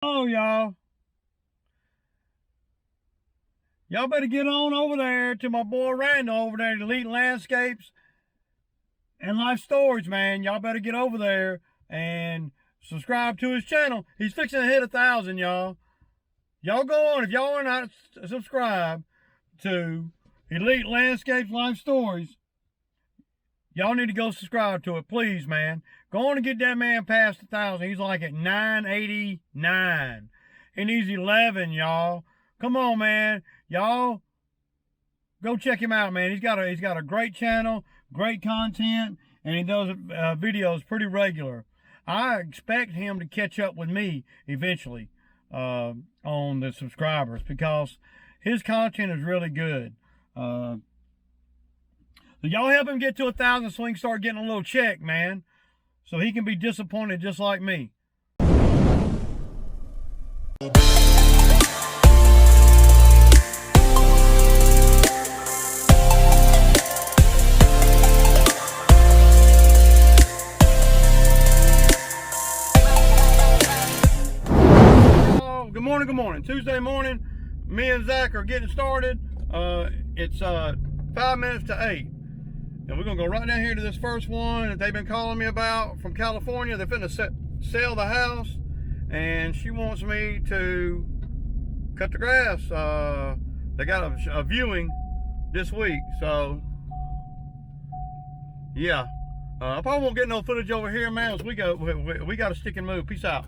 Oh, y'all better get on over there to my boy Randall over there at Elite Landscapes and Life Stories, man. Y'all better get over there and subscribe to his channel. He's fixing to hit 1,000, y'all. Y'all go on. If y'all are not subscribed to Elite Landscapes Life Stories, y'all need to go subscribe to it, please, man. Go on and get that man past 1,000. He's like at 989. He needs 11, y'all. Come on, man. Y'all go check him out, man. He's got a great channel, great content, and he does videos pretty regular. I expect him to catch up with me eventually on the subscribers because his content is really good. So y'all help him get to 1,000 so he can start getting a little check, man. So he can be disappointed just like me. Good morning. Tuesday morning, me and Zach are getting started. It's 5 minutes to 8. And we're going to go right down here to this first one that they've been calling me about from California. They're finna sell the house, and she wants me to cut the grass. They got a viewing this week, so yeah. I probably won't get no footage over here, man, as we got to stick and move. Peace out.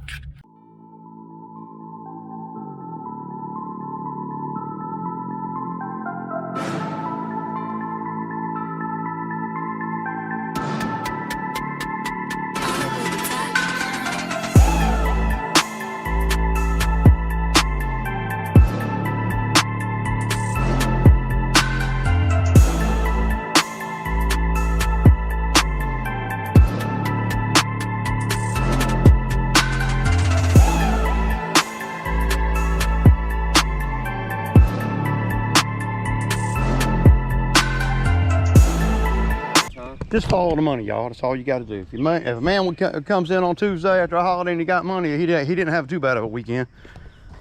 Just follow the money, y'all. That's all you got to do. If a man comes in on Tuesday after a holiday and he got money, he didn't have too bad of a weekend,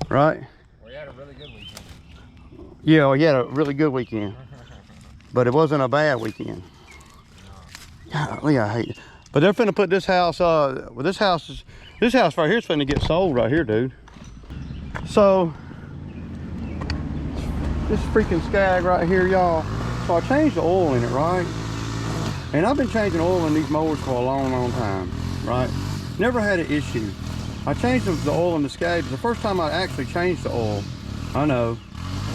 right? Well, he had a really good weekend. Yeah, well, he had a really good weekend, but it wasn't a bad weekend. Golly, I hate it. But they're finna put this house. Well, this house right here is finna get sold right here, dude. So this freaking Scag right here, y'all. So I changed the oil in it, right? And I've been changing oil in these mowers for a long time, right? Never had an issue. I changed the oil in the Scag. It's the first time I actually changed the oil. I know,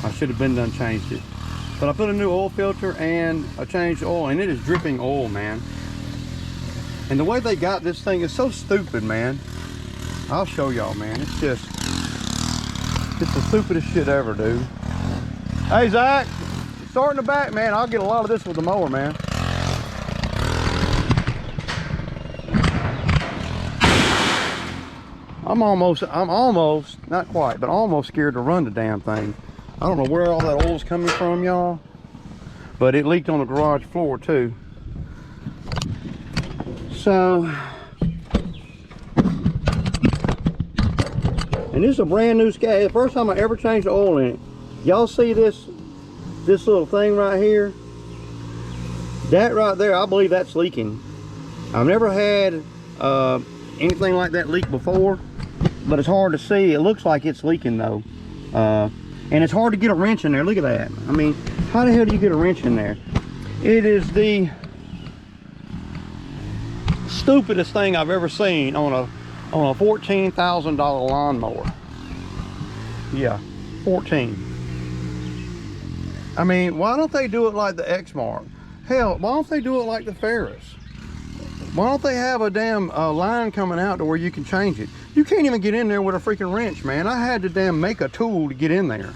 I should have been done changed it. But I put a new oil filter and I changed the oil, and it is dripping oil, man. And the way they got this thing is so stupid, man. I'll show y'all, man. It's the stupidest shit ever, dude. Hey, Zach, start in the back, man. I'll get a lot of this with the mower, man. I'm almost, not quite, but almost scared to run the damn thing. I don't know where all that oil's coming from, y'all, but it leaked on the garage floor too. So, and this is a brand new Scag. The first time I ever changed the oil in it. Y'all see this little thing right here? That right there, I believe that's leaking. I've never had anything like that leak before, but it's hard to see. It looks like it's leaking though, and it's hard to get a wrench in there. Look at that. I mean, how the hell do you get a wrench in there? It is the stupidest thing I've ever seen on a $14,000 lawnmower. Yeah, 14. I mean, why don't they do it like the X-Mark? Hell, why don't they do it like the Ferris? Why don't they have a damn line coming out to where you can change it? You can't even get in there with a freaking wrench, man. I had to damn make a tool to get in there.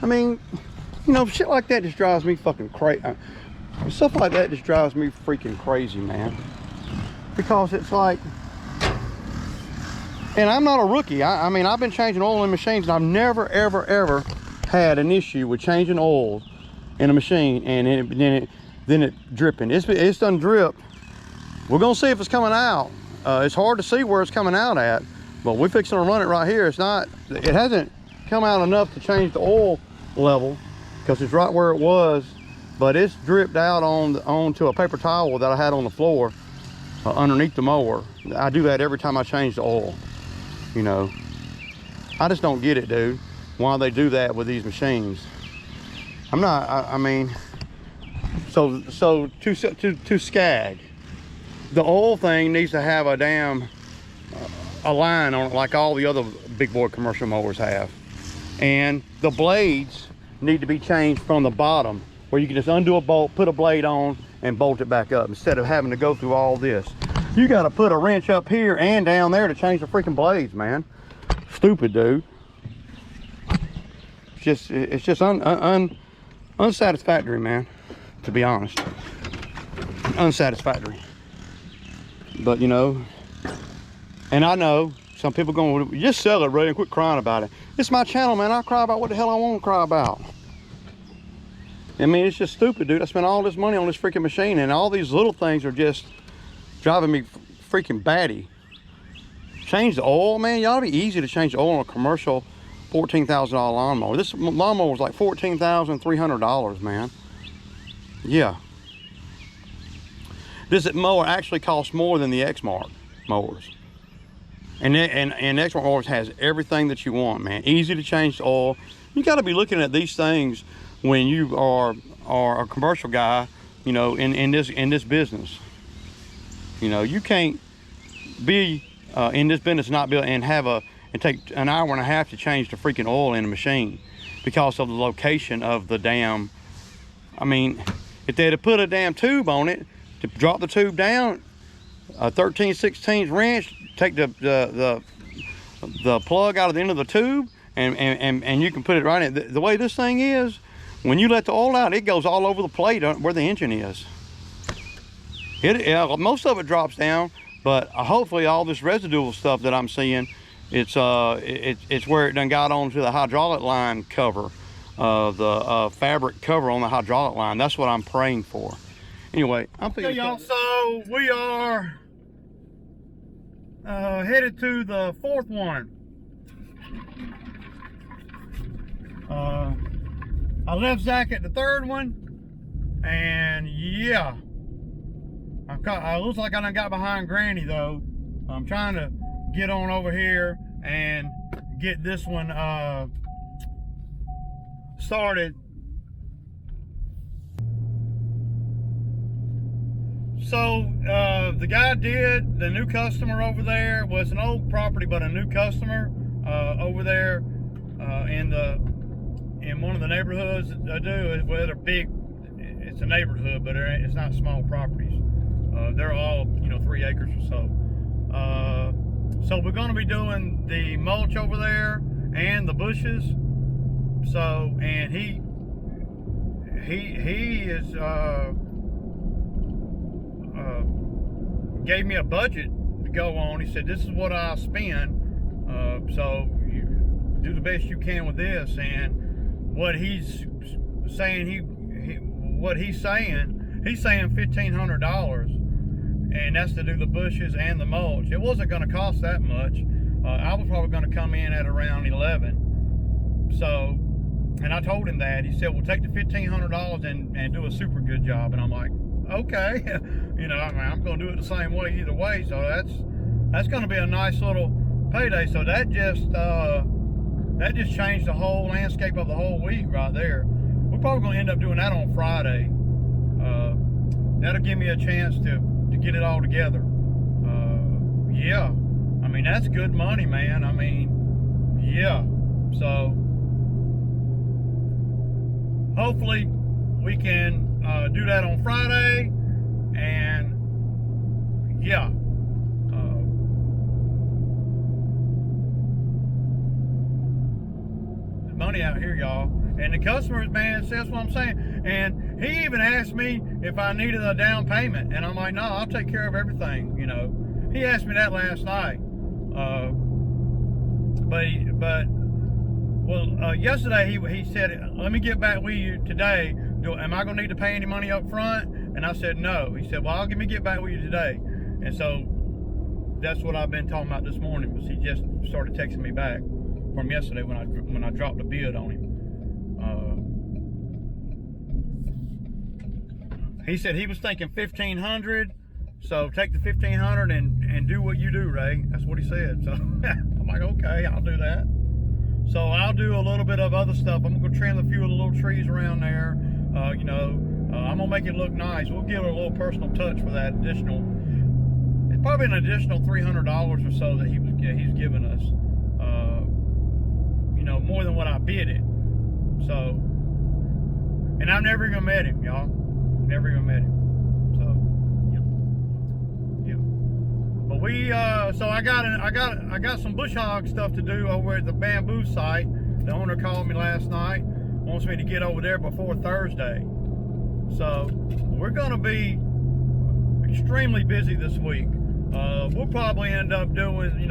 I mean, you know, shit like that just drives me fucking crazy. Stuff like that just drives me freaking crazy, man. Because it's like, and I'm not a rookie. I mean, I've been changing oil in machines, and I've never, ever had an issue with changing oil in a machine and then it dripping. It's done dripped. We're gonna see if it's coming out. It's hard to see where it's coming out at, But we're fixing to run it right here. It hasn't come out enough to change the oil level because it's right where it was, but it's dripped out onto a paper towel that I had on the floor underneath the mower. I do that every time I change the oil, you know. I just don't get it, dude, why they do that with these machines. I mean, so to Scag, the oil thing needs to have a damn a line on it like all the other big boy commercial mowers have. And the blades need to be changed from the bottom, where you can just undo a bolt, put a blade on, and bolt it back up instead of having to go through all this. You got to put a wrench up here and down there to change the freaking blades, man. Stupid, dude. It's just unsatisfactory, man, to be honest. Unsatisfactory. But you know, and I know some people going, just sell it, Ray, and quit crying about it. It's my channel, man. I cry about what the hell I want to cry about. I mean, it's just stupid, dude. I spent all this money on this freaking machine, and all these little things are just driving me freaking batty. Change the oil, man. Y'all be easy to change the oil on a commercial $14,000 lawnmower. This lawnmower was like $14,300, man. Yeah. This mower actually costs more than the Exmark mowers. And Exmark mowers has everything that you want, man. Easy to change the oil. You got to be looking at these things when you are a commercial guy, you know, in this business. You know, you can't be in this business not be and take an hour and a half to change the freaking oil in a machine because of the location of the damn. I mean, if they'd have put a damn tube on it to drop the tube down, a 13/16 wrench, take the plug out of the end of the tube, and you can put it right in. The way this thing is, when you let the oil out, it goes all over the plate where the engine is. Most of it drops down, but hopefully all this residual stuff that I'm seeing, it's where it done got onto the hydraulic line cover, the fabric cover on the hydraulic line. That's what I'm praying for. Anyway, I'm thinking. Okay, y'all, so we are headed to the fourth one. I left Zach at the third one, and yeah, it looks like I done got behind Granny though. I'm trying to get on over here and get this one started. So the guy the new customer over there was an old property, but a new customer over there in one of the neighborhoods I do. Well, they're big. It's a neighborhood, but it's not small properties. They're all, you know, 3 acres or so. So we're going to be doing the mulch over there and the bushes. So, and he is gave me a budget to go on. He said, this is what I spend. So you do the best you can with this. And what he's saying, he's saying $1,500, and that's to do the bushes and the mulch. It wasn't going to cost that much. I was probably going to come in at around 11. So, and I told him that. He said, well, take the $1,500 and do a super good job. And I'm like, okay. You know, I mean, I'm going to do it the same way either way. So that's going to be a nice little payday. So that just changed the whole landscape of the whole week right there. We're probably going to end up doing that on Friday. That'll give me a chance to get it all together. Yeah, I mean, that's good money, man. I mean, yeah. So hopefully we can do that on Friday, and yeah. Money out here, y'all. And the customers, man, that's what I'm saying. And he even asked me if I needed a down payment, and I'm like, no, I'll take care of everything. You know, he asked me that last night. Yesterday he said, let me get back with you today. Am I gonna need to pay any money up front? And I said no. He said, well, let me get back with you today. And so that's what I've been talking about this morning. Was he just started texting me back from yesterday when I dropped a bid on him. He said he was thinking 1,500. So take the 1,500 and do what you do, Ray. That's what he said. So I'm like, okay, I'll do that. So I'll do a little bit of other stuff. I'm gonna trim a few of the little trees around there. I'm gonna make it look nice. We'll give it a little personal touch for that additional. It's probably an additional $300 or so that he's given us. More than what I bid it. So, and I've never even met him, y'all. Never even met him. But so I got some bush hog stuff to do over at the bamboo site. The owner called me last night, wants me to get over there before Thursday. So we're gonna be extremely busy this week. We'll probably end up doing,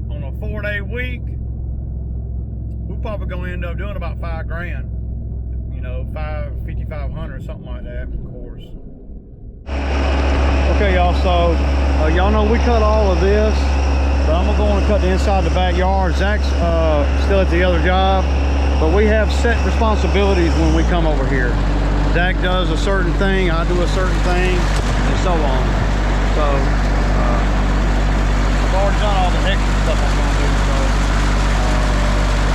on a 4-day week, we're probably gonna end up doing about $5,000. $5,500, something like that, of course. Okay, y'all, so y'all know we cut all of this, but I'm gonna go and cut the inside of the backyard. Zach's still at the other job, but we have set responsibilities when we come over here. Zach does a certain thing, I do a certain thing, and so on. So I've already done all the extra stuff I'm gonna do. So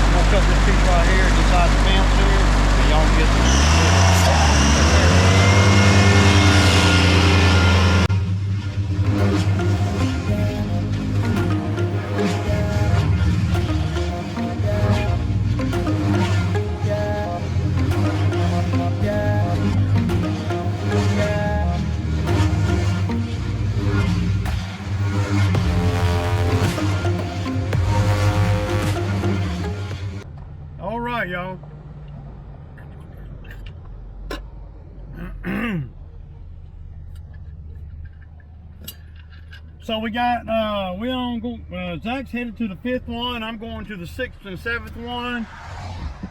I'm gonna cut this piece right here inside the fence here, and y'all can get this. All right, y'all. So we got Zach's headed to the 5th one. I'm going to the 6th and 7th one,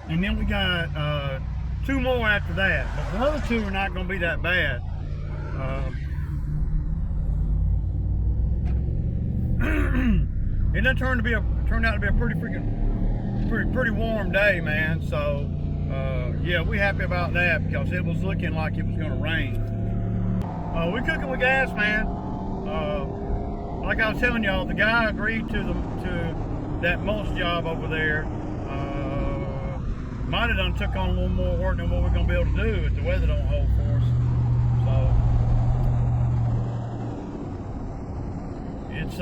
and then we got 2 more after that. But the other 2 are not going to be that bad. It done turned out to be a pretty warm day, man. So yeah, we happy about that because it was looking like it was going to rain. We're cooking with gas, man. Like I was telling y'all, the guy agreed to that mulch job over there. Might have done took on a little more work than what we're gonna be able to do if the weather don't hold for us. So it's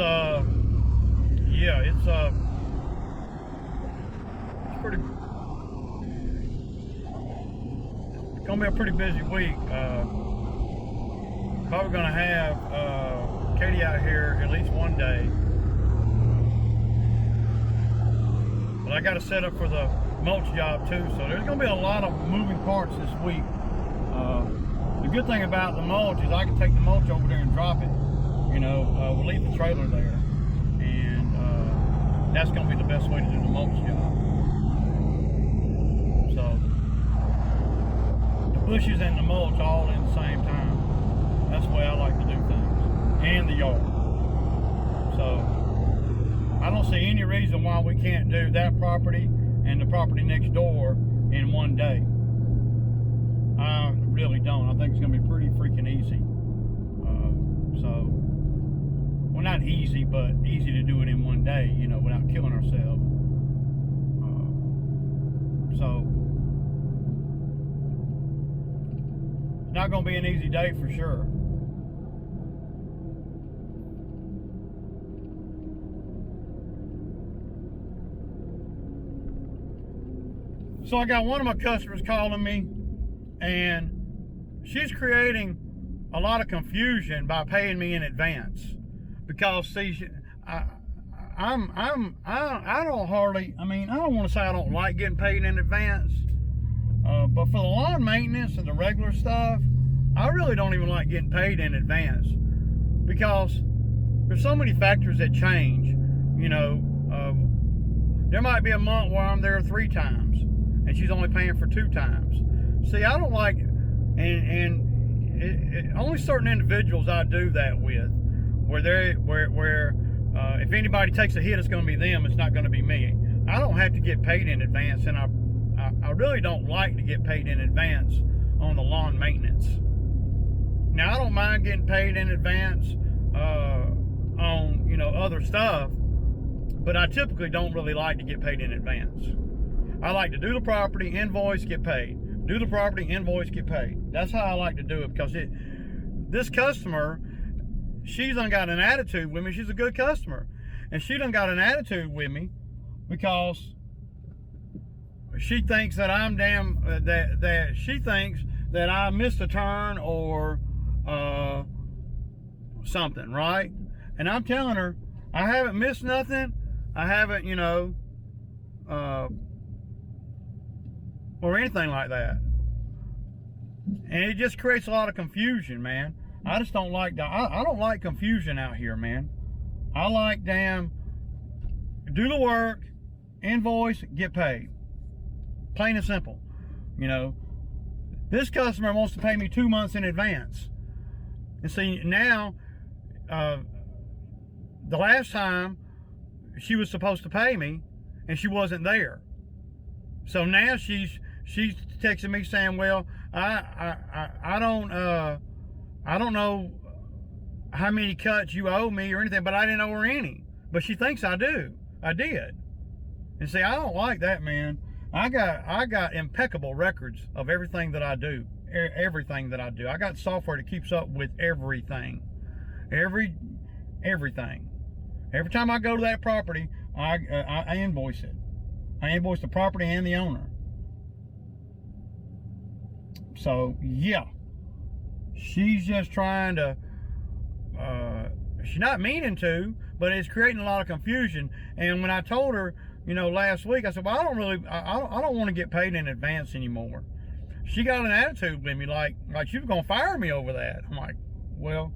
pretty. It's gonna be a pretty busy week. Probably gonna have Katie out here at least one day. But I got to set up for the mulch job too, so there's going to be a lot of moving parts this week. The good thing about the mulch is I can take the mulch over there and drop it. We'll leave the trailer there, and that's going to be the best way to do the mulch job. So the bushes and the mulch all in the same time. That's the way I like to do things, and the yard. So I don't see any reason why we can't do that property and the property next door in one day. I really don't. I think it's going to be pretty freaking easy. Well, not easy, but easy to do it in one day, without killing ourselves. So it's not going to be an easy day for sure. So I got one of my customers calling me, and she's creating a lot of confusion by paying me in advance, because see, I don't want to say I don't like getting paid in advance, but for the lawn maintenance and the regular stuff, I really don't even like getting paid in advance, because there's so many factors that change. There might be a month where I'm there 3 times and she's only paying for 2 times. See, I don't like, and only certain individuals I do that with, where if anybody takes a hit, it's going to be them. It's not going to be me. I don't have to get paid in advance, and I really don't like to get paid in advance on the lawn maintenance. Now, I don't mind getting paid in advance on, you know, other stuff, but I typically don't really like to get paid in advance. I like to do the property, invoice, get paid. Do the property, invoice, get paid. That's how I like to do it, because this customer, she's done got an attitude with me. She's a good customer, and she done got an attitude with me because she thinks that I'm that she thinks that I missed a turn or something, right? And I'm telling her I haven't missed nothing. I haven't, you know, or anything like that. And it just creates a lot of confusion, man. I just don't like that. I don't like confusion out here, man. I like, damn, do the work, invoice, get paid. Plain and simple. You know, this customer wants to pay me 2 months in advance. And see, now, the last time she was supposed to pay me and she wasn't there. So now she's texting me saying, well, I don't know how many cuts you owe me or anything, but I didn't owe her any. But she thinks I do. I did. And see, I don't like that, man. I got impeccable records of everything that I do. Everything that I do. I got software that keeps up with everything. Everything. Every time I go to that property, I invoice it. I invoice the property and the owner. So, yeah. She's just trying to, she's not meaning to, but it's creating a lot of confusion. And when I told her, you know, last week, I said, well, I don't want to get paid in advance anymore. She got an attitude with me like she was going to fire me over that. I'm like, well,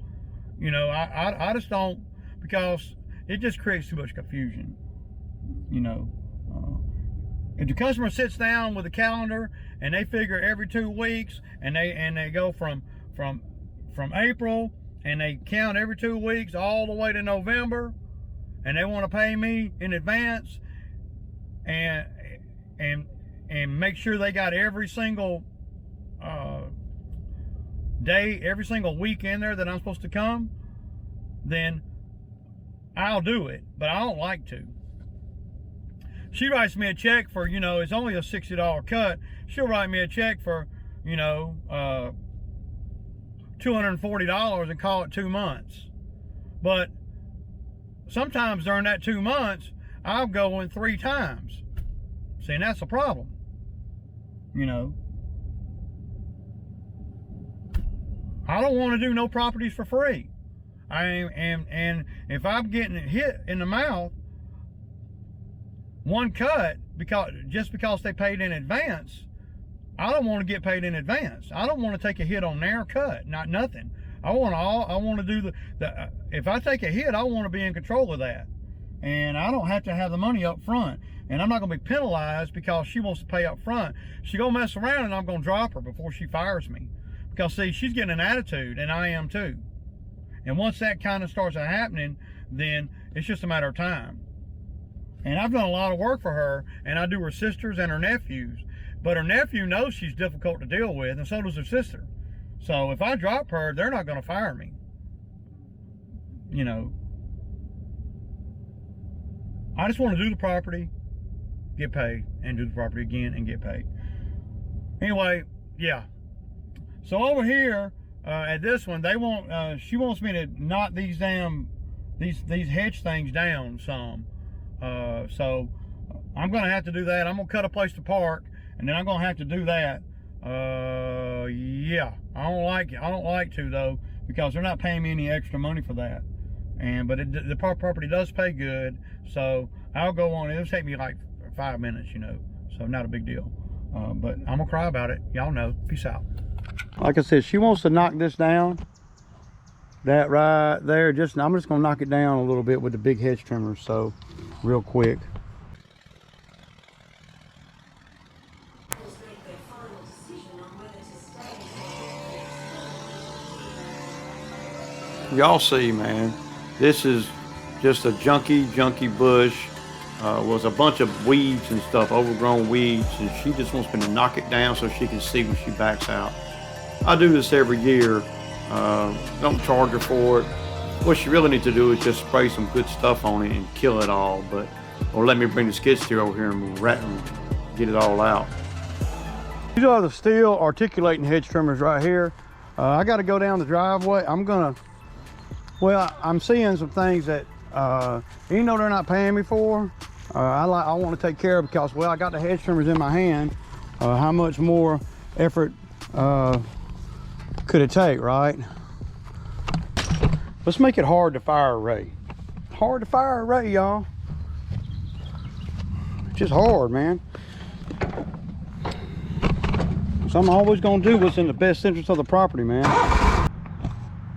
you know, I just don't, because it just creates too much confusion, you know. If the customer sits down with a calendar and they figure every 2 weeks and they go from April and they count every 2 weeks all the way to November, and they want to pay me in advance and make sure they got every single day, every single week in there that I'm supposed to come, then I'll do it, but I don't like to. She writes me a check for, you know, it's only a $60 cut. She'll write me a check for, you know, $240 and call it 2 months. But sometimes during that 2 months, I'll go in 3 times. See, and that's a problem, you know. I don't want to do no properties for free. And if I'm getting hit in the mouth, one cut, just because they paid in advance, I don't want to get paid in advance. I don't want to take a hit on their cut, nothing. I want to do the if I take a hit, I want to be in control of that. And I don't have to have the money up front. And I'm not going to be penalized because she wants to pay up front. She's going to mess around and I'm going to drop her before she fires me. Because see, she's getting an attitude and I am too. And once that kind of starts happening, then it's just a matter of time. And I've done a lot of work for her, and I do her sisters and her nephews. But her nephew knows she's difficult to deal with, and so does her sister. So if I drop her, they're not going to fire me. You know. I just want to do the property, get paid, and do the property again and get paid. Anyway, yeah. So over here at this one, they want she wants me to knock these hedge things down some. So I'm going to have to do that. I'm going to cut a place to park, and then I'm going to have to do that. Yeah, I don't like to though, because they're not paying me any extra money for that. But the property does pay good, so I'll go on. It'll take me like 5 minutes, you know, so not a big deal. But I'm gonna cry about it. Y'all know. Peace out. Like I said, she wants to knock this down. That right there, I'm just gonna knock it down a little bit with the big hedge trimmer, so real quick. Y'all see, man, this is just a junky bush. Was a bunch of weeds and stuff, overgrown weeds, and she just wants me to knock it down so she can see when she backs out. I do this every year. Don't charge her for it. What she really needs to do is just spray some good stuff on it and kill it all, or let me bring the skid steer over here and get it all out. These are the steel articulating hedge trimmers right here. I got to go down the driveway. I'm seeing some things that even though they're not paying me for, I want to take care of, because, well, I got the hedge trimmers in my hand. How much more effort could it take, right? Let's make it hard to fire array. Hard to fire array, y'all. It's just hard, man. So I'm always gonna do what's in the best interest of the property, man.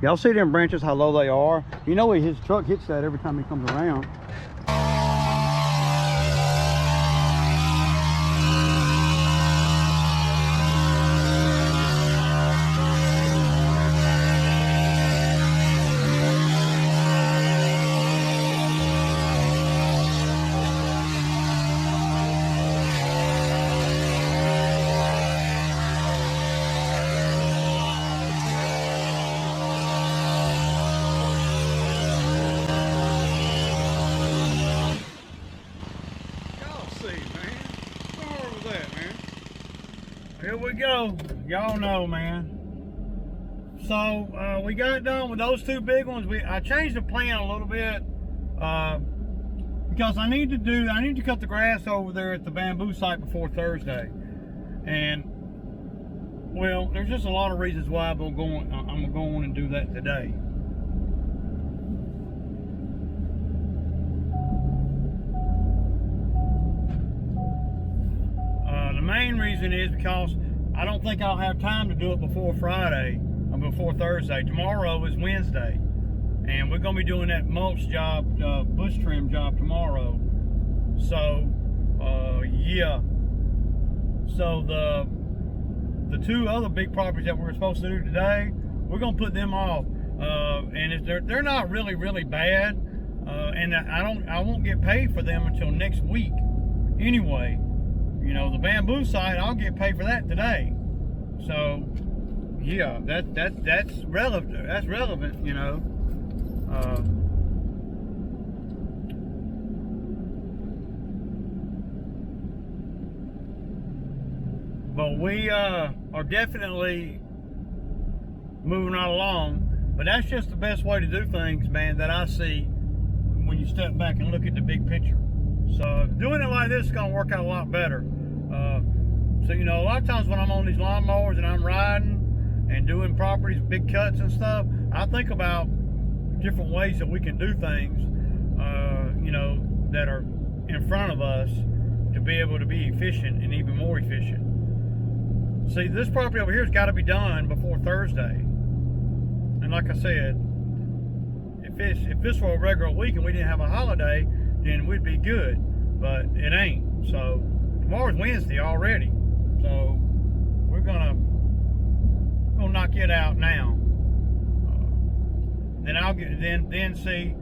Y'all see them branches, how low they are? You know his truck hits that every time he comes around. Here we go. Y'all know, man. So we got done with those two big ones. I changed the plan a little bit because I need to cut the grass over there at the bamboo site before Thursday. And well, there's just a lot of reasons why I'm gonna go on and do that today. The main reason is because I don't think I'll have time to do it before Friday or before Thursday. Tomorrow is Wednesday, and we're gonna be doing that mulch job, bush trim job tomorrow. So yeah. So the two other big properties that we're supposed to do today, we're gonna put them off, and they're not really bad, and I won't get paid for them until next week anyway. You know, the bamboo side, I'll get paid for that today. So yeah, that's relevant. That's relevant, you know. But we are definitely moving right along. But that's just the best way to do things, man, that I see when you step back and look at the big picture. So doing it like this is gonna work out a lot better. So you know, a lot of times when I'm on these lawnmowers and I'm riding and doing properties, big cuts and stuff, I think about different ways that we can do things, you know, that are in front of us to be able to be efficient and even more efficient. See, this property over here has got to be done before Thursday. And like I said, if this were a regular week and we didn't have a holiday, then we'd be good. But it ain't. So tomorrow's Wednesday already. So we're gonna knock it out now. Then I'll get then see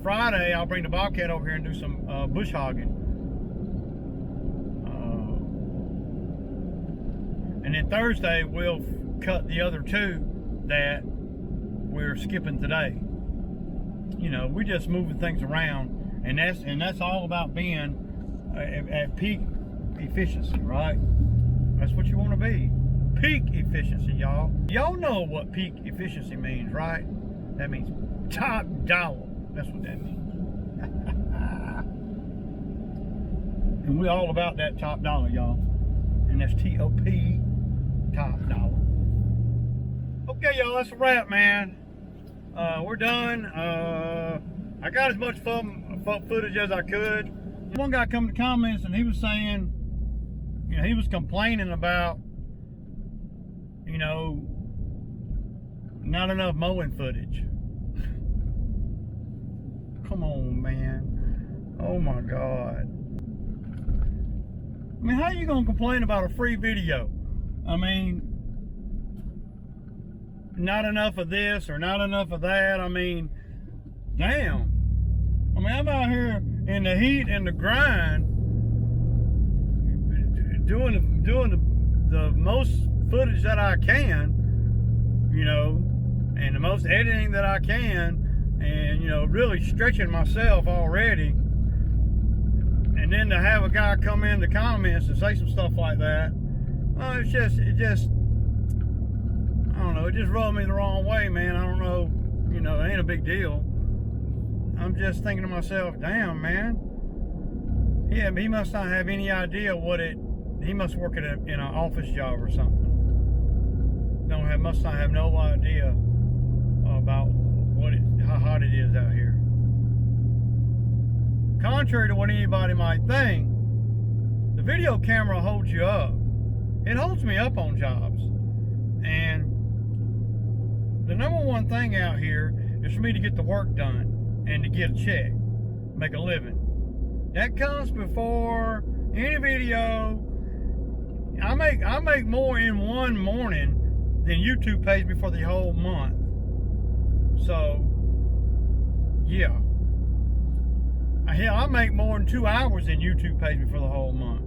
Friday. I'll bring the Bobcat over here and do some bush hogging. And then Thursday we'll cut the other two that we're skipping today. You know, we're just moving things around, and that's all about being at peak efficiency, right? That's what you want to be. Peak efficiency, y'all. Y'all know what peak efficiency means, right? That means top dollar. That's what that means. And we're all about that top dollar, y'all. And that's T-O-P, top dollar. Okay, y'all, that's a wrap, man. We're done. I got as much footage as I could. One guy come to comments and he was saying, you know, he was complaining about, you know, not enough mowing footage. Come on, man. Oh my God. I mean, how you gonna complain about a free video? I mean, not enough of this or not enough of that. I mean, damn. I mean, I'm out here in the heat and the grind, doing the most footage that I can, you know, and the most editing that I can, and, you know, really stretching myself already. And then to have a guy come in the comments and say some stuff like that, it just, I don't know, it just rubbed me the wrong way, man. I don't know, you know, it ain't a big deal. I'm just thinking to myself, damn, man. Yeah, he must not have any idea he must work in an office job or something. Must not have no idea about how hot it is out here. Contrary to what anybody might think, the video camera holds you up. It holds me up on jobs. And the number one thing out here is for me to get the work done and to get a check, make a living. That comes before any video. I make more in one morning than YouTube pays me for the whole month. So, yeah. I make more in 2 hours than YouTube pays me for the whole month.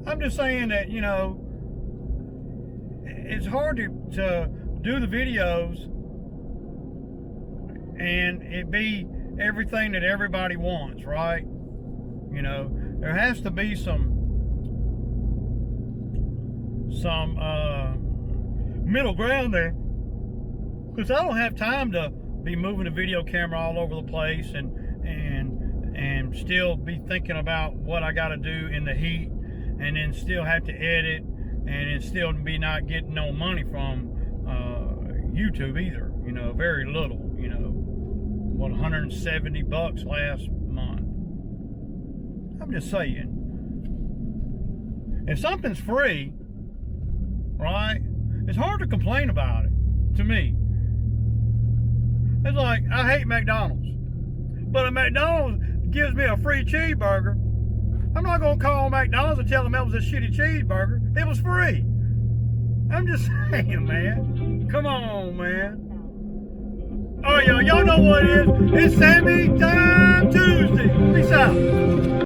I'm just saying that, you know, it's hard to do the videos and it be everything that everybody wants, right? You know, there has to be some middle ground there, because I don't have time to be moving the video camera all over the place and still be thinking about what I got to do in the heat, and then still have to edit, and then still be not getting no money from YouTube either. You know, very little. You know, what, $170 last month. I'm just saying, if something's free, right, it's hard to complain about it, to me. It's like, I hate McDonald's, but if McDonald's gives me a free cheeseburger, I'm not going to call McDonald's and tell them that was a shitty cheeseburger. It was free. I'm just saying, man. Come on, man. Oh, y'all know what it is. It's Sammy Time Tuesday. Peace out.